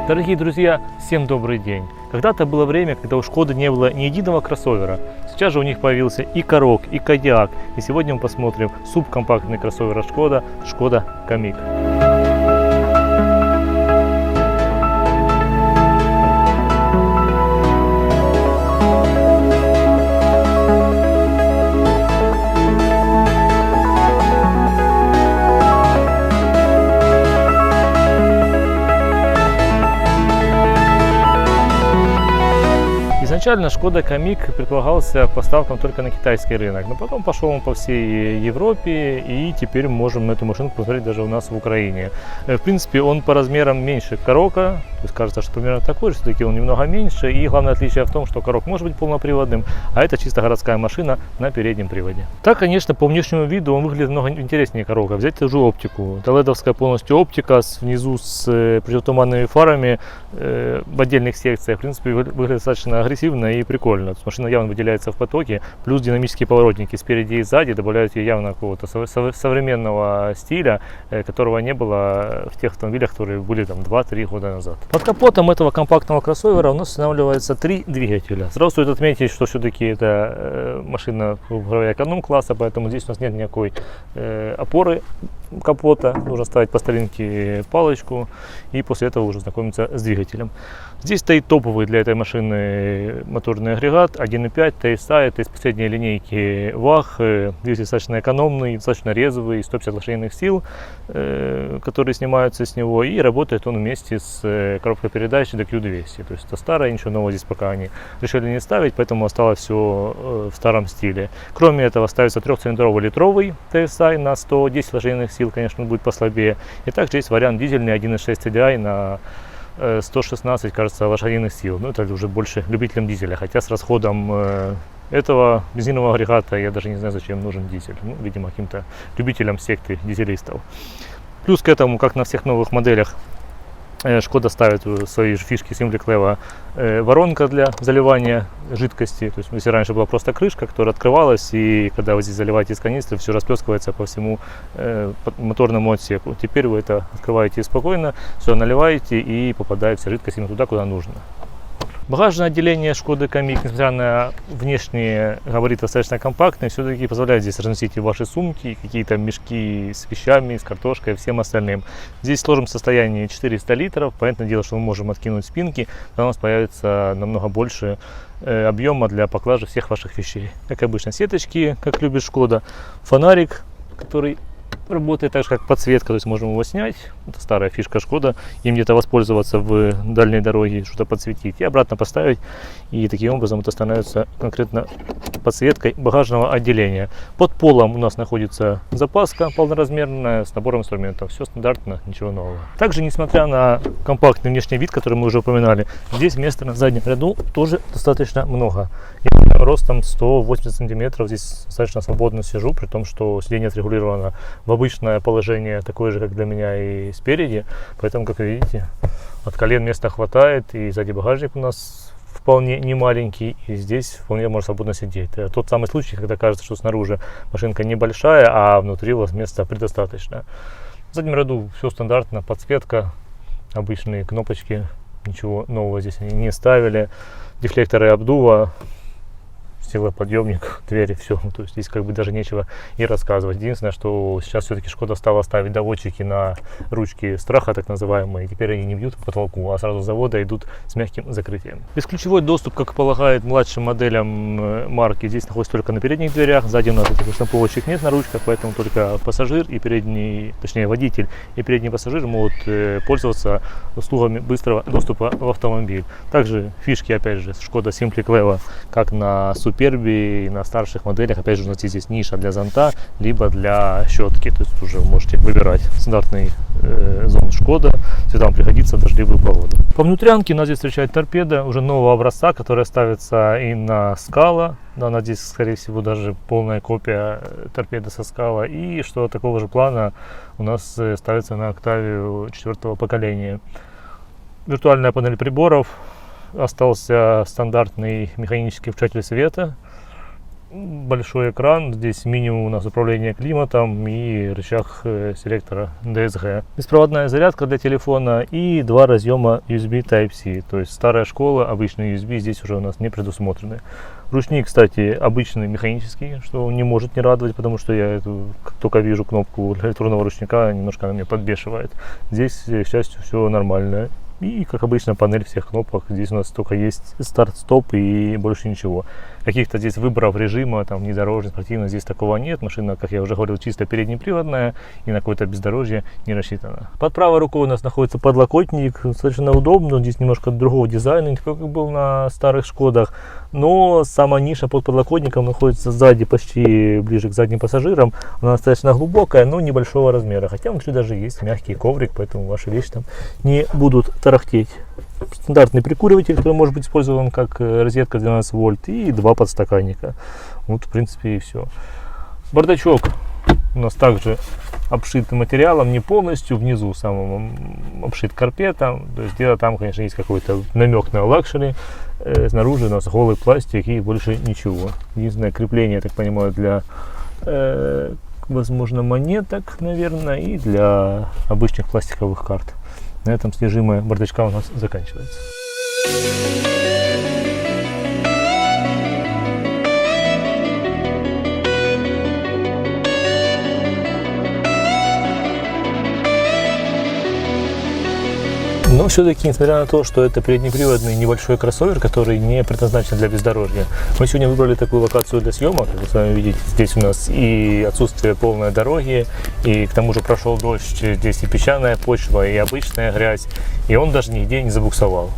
Дорогие друзья, всем добрый день! Когда-то было время, когда у Шкоды не было ни единого кроссовера. Сейчас же у них появился и Karoq, и Kodiaq. И сегодня мы посмотрим субкомпактный кроссовер от Шкода, Шкода Камик. Изначально Шкода Камик предполагался поставкам только на китайский рынок, но потом пошел он по всей Европе, и теперь мы можем на эту машинку посмотреть даже у нас в Украине. В принципе, он по размерам меньше Karoq, то есть кажется, что примерно такой же, все-таки он немного меньше, и главное отличие в том, что Karoq может быть полноприводным, а это чисто городская машина на переднем приводе. Так, конечно, по внешнему виду он выглядит много интереснее Karoq. Взять ту же оптику, это ледовская полностью оптика, внизу с противотуманными фарами, в отдельных секциях, в принципе, выглядит достаточно агрессивно и прикольно. Машина явно выделяется в потоке, плюс динамические поворотники спереди и сзади добавляют ей явно какого-то современного стиля, которого не было в тех автомобилях, которые были там 2-3 года назад. Под капотом этого компактного кроссовера у нас устанавливается 3 двигателя. Сразу стоит отметить, что все-таки это машина эконом-класса, поэтому здесь у нас нет никакой опоры капота, нужно ставить по старинке палочку и после этого уже знакомиться с двигателем. Здесь стоит топовый для этой машины моторный агрегат 1.5 TSI, это из последней линейки WAG, двигатель достаточно экономный, достаточно резвый, 150 лошадиных сил, которые снимаются с него, и работает он вместе с коробкой передач DQ200, то есть это старое, ничего нового здесь пока они решили не ставить, поэтому осталось все в старом стиле. Кроме этого ставится трехцилиндровый литровый TSI на 110 лошадиных сил, конечно, он будет послабее, и также есть вариант дизельный 1.6 TDI на 116, кажется, лошадиных сил. Но это уже больше любителям дизеля, хотя с расходом этого бензинового агрегата я даже не знаю, зачем нужен дизель. Ну, видимо, каким-то любителям секты дизелистов. Плюс к этому, как на всех новых моделях, Шкода ставит свои фишки SimplyClevo воронка для заливания жидкости. То есть, если раньше была просто крышка, которая открывалась, и когда вы здесь заливаете из канистры, все расплескивается по всему моторному отсеку. Теперь вы это открываете спокойно, все наливаете, и попадает вся жидкость именно туда, куда нужно. Багажное отделение Шкоды Камик, несмотря на внешние габариты достаточно компактные, все-таки позволяет здесь разместить и ваши сумки, какие-то мешки с вещами, с картошкой и всем остальным. Здесь в сложном состоянии 400 литров, понятное дело, что мы можем откинуть спинки, тогда у нас появится намного больше объема для поклажи всех ваших вещей. Как обычно, сеточки, как любит Шкода, фонарик, который работает так же, как подсветка, то есть можем его снять. Это старая фишка Шкода, им где-то воспользоваться в дальней дороге, что-то подсветить и обратно поставить, и таким образом это становится конкретно подсветкой багажного отделения. Под полом у нас находится запаска полноразмерная с набором инструментов, все стандартно, ничего нового. Также, несмотря на компактный внешний вид, который мы уже упоминали, здесь места на заднем ряду тоже достаточно много. Я ростом 180 сантиметров здесь достаточно свободно сижу, при том, что сиденье отрегулировано в обычное положение, такое же, как для меня и спереди, поэтому, как вы видите, от колен места хватает, и сзади багажник у нас вполне не маленький, и здесь вполне можно свободно сидеть. Это тот самый случай, когда кажется, что снаружи машинка небольшая, а внутри у вас места предостаточно. В заднем ряду все стандартно, подсветка, обычные кнопочки, ничего нового здесь они не ставили, дефлекторы обдува, стеклоподъемник, двери, все. То есть здесь как бы даже нечего и рассказывать. Единственное, что сейчас все-таки Шкода стала ставить доводчики на ручки страха, так называемые. Теперь они не бьют по потолку, а сразу с завода идут с мягким закрытием. Бесключевой доступ, как полагает младшим моделям марки, здесь находится только на передних дверях. Сзади у нас этих штамповочек нет на ручках, поэтому только пассажир и передний, точнее водитель и передний пассажир могут пользоваться услугами быстрого доступа в автомобиль. Также фишки, опять же, Шкода SimplyClevo, как на Суперби и на старших моделях. Опять же, у нас есть здесь ниша для зонта, либо для щетки. То есть уже вы можете выбирать стандартный зонт Шкода, если вам пригодится в дождливую погоду. По внутрянке нас здесь встречает торпеда уже нового образца, которая ставится и на Scala. Да, она здесь, скорее всего, даже полная копия торпеды со Scala. И что такого же плана у нас ставится на Octavia 4-го поколения. Виртуальная панель приборов. Остался стандартный механический включатель света. большой экран, здесь минимум у нас управление климатом и рычаг селектора DSG. Беспроводная зарядка для телефона и два разъема USB Type-C. То есть старая школа, обычный USB здесь уже у нас не предусмотрены. Ручник, кстати, обычный механический, что не может не радовать, потому что я как только вижу кнопку электронного ручника, немножко она меня подбешивает. Здесь, к счастью, все нормально. И, как обычно, панель всех кнопок. Здесь у нас только есть старт-стоп и больше ничего. Каких-то здесь выборов режима, там, внедорожный, спортивный, здесь такого нет. Машина, как я уже говорил, чисто переднеприводная и на какое-то бездорожье не рассчитана. Под правой рукой у нас находится подлокотник. Совершенно удобно. Здесь немножко другого дизайна, не такой, как был на старых Шкодах. Но сама ниша под подлокотником находится сзади, почти ближе к задним пассажирам. Она достаточно глубокая, но небольшого размера. Хотя внутри даже есть мягкий коврик, поэтому ваши вещи там не будут тарахтеть. Стандартный прикуриватель, который может быть использован как розетка 12 вольт, и два подстаканника. Вот, в принципе, и все. Бардачок у нас также обшит материалом, не полностью, внизу самым обшит карпетом. То есть где-то там, конечно, есть какой-то намек на лакшери. Снаружи у нас голый пластик и больше ничего. Единственное крепление, я так понимаю, для возможно, монеток, наверное, и для обычных пластиковых карт. На этом содержимое бардачка у нас заканчивается. Но все-таки, несмотря на то, что это переднеприводный небольшой кроссовер, который не предназначен для бездорожья, мы сегодня выбрали такую локацию для съемок. Как вы с вами видите, здесь у нас и отсутствие полной дороги, и к тому же прошел дождь, здесь и песчаная почва, и обычная грязь, и он даже нигде не забуксовал.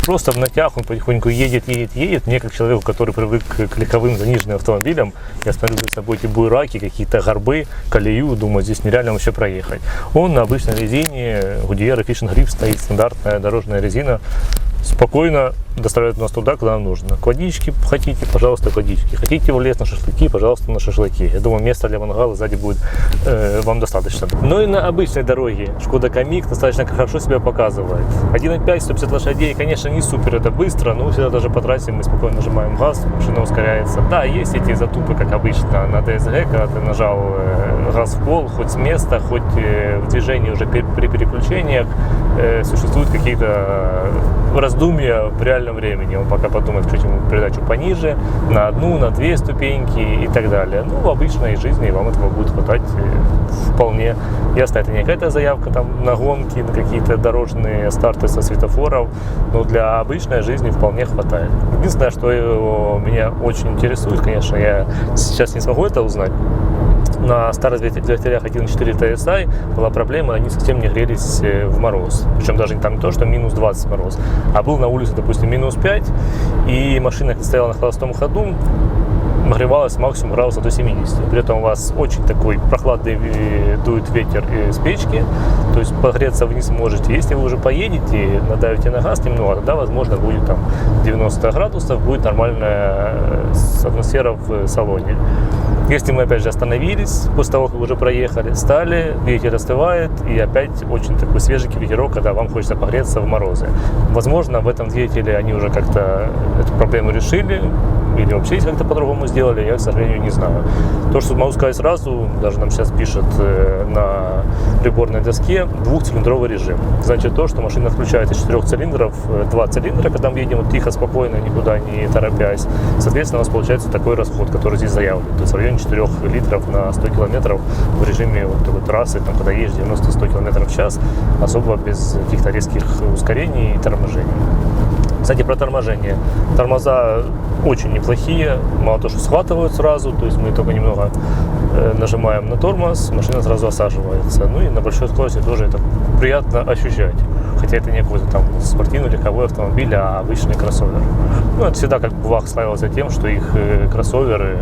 Просто в натяг он потихоньку едет. Мне, как человеку, который привык к легковым заниженным автомобилям, я смотрю за собой эти буераки, какие-то горбы, колею, думаю, здесь нереально вообще проехать. Он на обычной резине, Goodyear Efficient Grip стоит, стандартная дорожная резина, спокойно доставляет нас туда, куда нам нужно. К водичке хотите, пожалуйста, к водичке. Хотите в лес на шашлыки, пожалуйста, на шашлыки. Я думаю, места для мангала сзади будет вам достаточно. Но и на обычной дороге Шкода Камик достаточно хорошо себя показывает. 1.5, 150 лошадей, конечно, не супер это быстро, но всегда даже по трассе мы спокойно нажимаем газ, машина ускоряется. Да, есть эти затупы, как обычно на DSG, когда ты нажал газ в пол, хоть с места, хоть в движении уже при переключениях, существуют какие-то раздумья в реальном времени. Он пока подумает, включить ему передачу пониже, на одну, на две ступеньки и так далее. Ну, в обычной жизни вам этого будет хватать вполне. Ясно, это не какая-то заявка там на гонки, на какие-то дорожные старты со светофоров, но для обычной жизни вполне хватает. Единственное, что меня очень интересует, конечно, я сейчас не смогу это узнать. На старых двигателях 1.4 TSI была проблема, они совсем не грелись в мороз. Причем даже там не то, что минус 20 мороз, а был на улице, допустим, минус 5, и машина стояла на холостом ходу, нагревалась максимум градусов до 70. При этом у вас очень такой прохладный дует ветер с печки, то есть погреться вниз можете. Если вы уже поедете, надавите на газ немного, тогда, возможно, будет там 90 градусов, будет нормальная атмосфера в салоне. Если мы опять же остановились, после того, как уже проехали, стали, двигатель остывает, и опять очень такой свеженький ветерок, когда вам хочется погреться в морозы. Возможно, в этом двигателе они уже как-то эту проблему решили, или вообще как-то по-другому сделали, я, к сожалению, не знаю. То, что могу сказать сразу, даже нам сейчас пишет на приборной доске, двухцилиндровый режим. Значит, то, что машина включает из 4 цилиндров 2 цилиндра, когда мы едем тихо, спокойно, никуда не торопясь. Соответственно, у нас получается такой расход, который здесь заявлен. То есть в районе 4 литров на 100 километров в режиме вот такой трассы, там, когда едешь 90-100 километров в час, особо без каких-то резких ускорений и торможений. Кстати, про торможение. Тормоза очень неплохие, мало того, что схватывают сразу, то есть мы только немного нажимаем на тормоз, машина сразу осаживается. Ну и на большой скорости тоже это приятно ощущать. Хотя это не какой-то там спортивный легковой автомобиль, а обычный кроссовер. Ну, это всегда как бы ВАХ славился тем, что их кроссоверы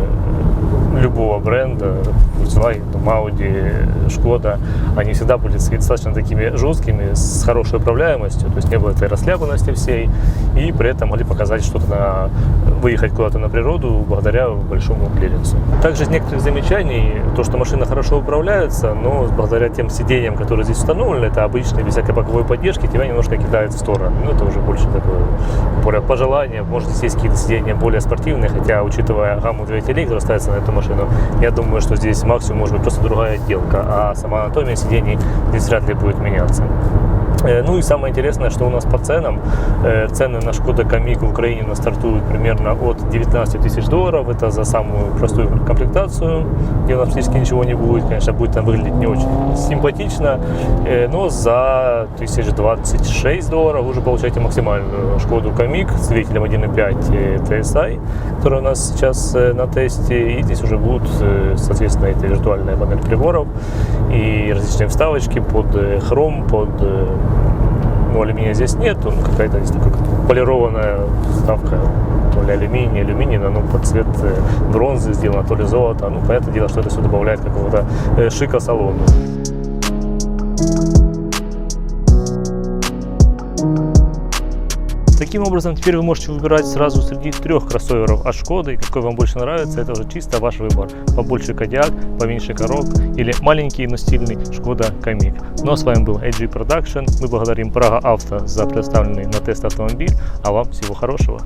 любого бренда, Volkswagen, Audi, Шкода, они всегда были достаточно такими жесткими, с хорошей управляемостью, то есть не было этой расхлябанности всей, и при этом могли показать что-то, выехать куда-то на природу благодаря большому клиренсу. Также из некоторых замечаний, то, что машина хорошо управляется, но благодаря тем сиденьям, которые здесь установлены, это обычные, без всякой боковой поддержки, тебя немножко кидает в сторону. Ну, это уже больше такое пожелание. Может, здесь есть какие-то сиденья более спортивные, хотя, учитывая гамму двигателей, которые ставятся на эту машину, я думаю, что здесь максимум может быть просто другая отделка, а сама анатомия сидений здесь вряд ли будет меняться. Ну и самое интересное, что у нас по ценам. Цены на Шкода Камик в Украине у нас стартуют примерно от $19 тысяч. Это за самую простую комплектацию, где у нас практически ничего не будет. Конечно, будет там выглядеть не очень симпатично, но за $1026 вы уже получаете максимальную Шкоду Камик с двигателем 1.5 TSI, который у нас сейчас на тесте. И здесь уже будут, соответственно, эти виртуальная панель приборов и различные вставочки под хром, под алюминия здесь нет, какая-то здесь такая полированная вставка, то ли алюминия, но под цвет бронзы сделана, то ли золото. Ну, понятное дело, что это все добавляет какого-то шика салону. Таким образом, теперь вы можете выбирать сразу среди 3 кроссоверов от Шкоды, и какой вам больше нравится, это уже чисто ваш выбор. Побольше Кодиак, поменьше Корок или маленький, но стильный Шкода Камик. Ну а с вами был AG Production. Мы благодарим Praga Auto за представленный на тест автомобиль, а вам всего хорошего.